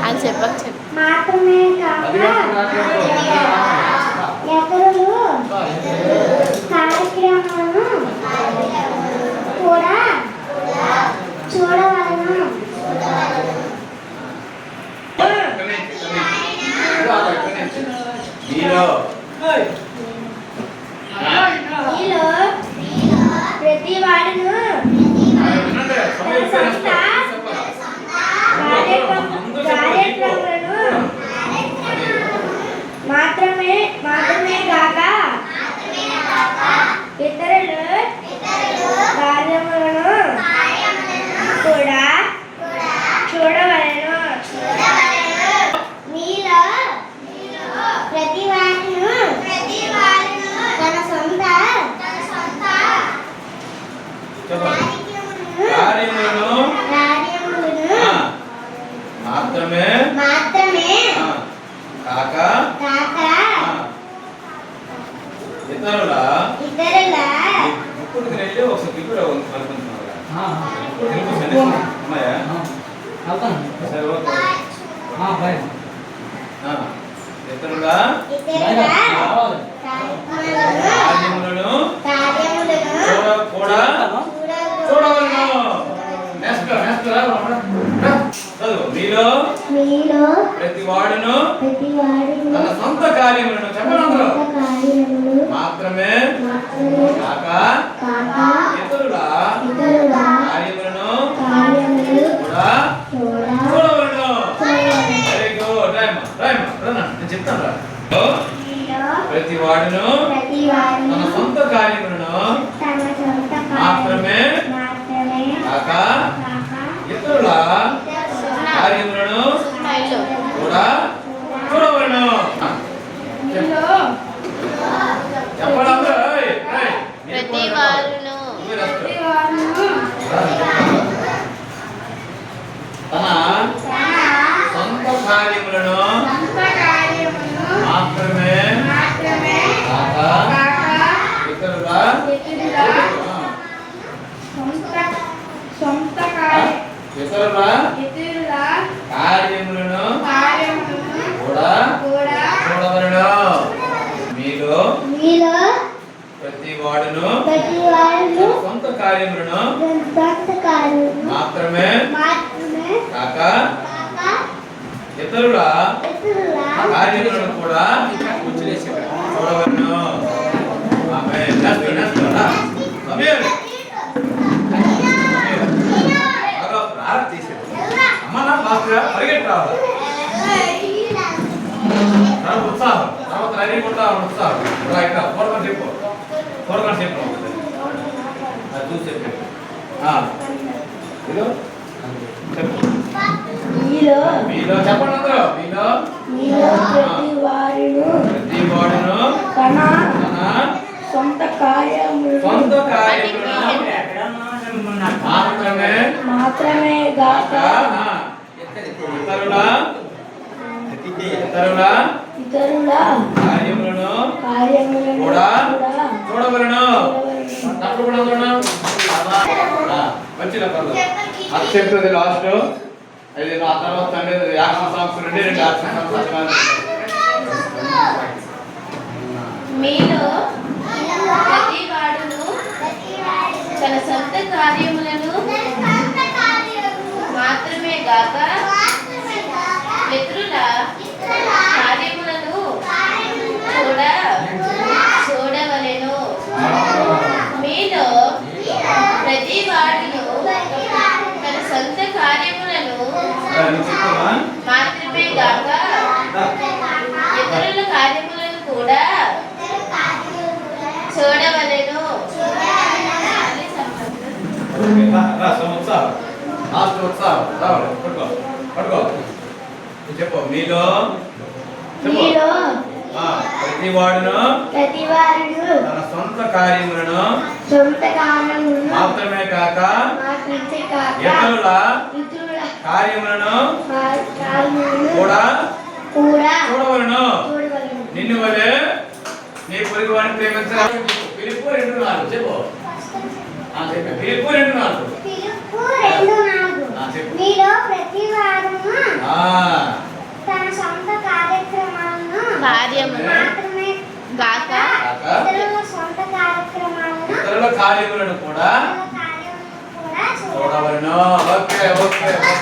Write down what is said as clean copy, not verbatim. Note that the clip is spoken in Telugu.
అని చెప్పచ్చు మాత్రమే ఇతరులు కార్యక్రమాలను కూడా చూడవలను. ప్రతి వాడును కార్యక్రమాలను మాత్రమే కాక ఇతరులు కార్యములను కూడా చూడవలెను. మీలో ప్రతి వాడును తన సొంత కార్యములను మాత్రమే కాక ఇతరుల ఇప్పుడు వెళ్ళి ఒకసారి ఇప్పుడు ఉన్నాయా సరే ఓకే ఇతరుల కార్యములను కూడా చూడవలను. మీలో ప్రతి వాడును తన సొంత కార్యములను చెప్పనందరూ మాత్రమే కాక ఇతరుల కార్యములను కూడా చూడవలను. Very good. నేను చెప్తాను రా. ప్రతి వాడును తన సొంత కార్యములను మాత్రమే కాక ఇతరుల కార్యములను కూడా చూడవలను. చెప్పండి ప్రతి వారును తన సొంత కార్యములను మాత్రమే కాక ఇతరుల కార్యములను కూడా చూడవలను. మీలో ప్రతి వాడును సొంత కార్యములను మాత్రమే కాక ఇతరుల కార్యములను కూడా చూడవలను. అమ్మ నా మాస్టర్ పరిగెట్టి రావాలి. ఉత్సాహం తర్వాత రెడీ కూడా ఉత్సాహం చూడకండి చెప్పు అది చూసి చెప్పు మీలో చెప్పండి అందరూ. మీలో ప్రతి వాడును తన సొంత కార్యములను మాత్రమే గాక ఇతరుల కార్యములను కూడా చూడవలను. అది చెప్తుంది లాస్ట్. అది ఆ తర్వాత యాక్షన్ సాంగ్స్ రెండు యాక్షన్ సాంగ్స్. మీలో ప్రతి వాడును తన సొంత కార్యములను మాత్రమే గాక ఇతరుల కార్యములను కూడా చూడవలెను. మీలో ప్రతి వాడును తన సొంత కార్యములను మాత్రమే గాక ఇతరుల కార్యములను కూడా చూడవలెను. చెప్పు. మీలో ప్రతి వాడును తన సొంత కార్యములను మాత్రమే కాక ఇతరుల కార్యములను కూడా చూడవలను. నిన్ను వలె నీ పొరుగు వాడిని ప్రేమించాలి. పిలుపు 2:4 చెప్పు. పిలుపు 2:4 తన సొంత కార్యక్రమాలను కార్యములు మాత్రమే గాక ఇతరుల సొంత కార్యక్రమాలను ఇతరుల కార్యములను కూడా ఇతరుల కార్యములను కూడా చూడవలెను. Okay okay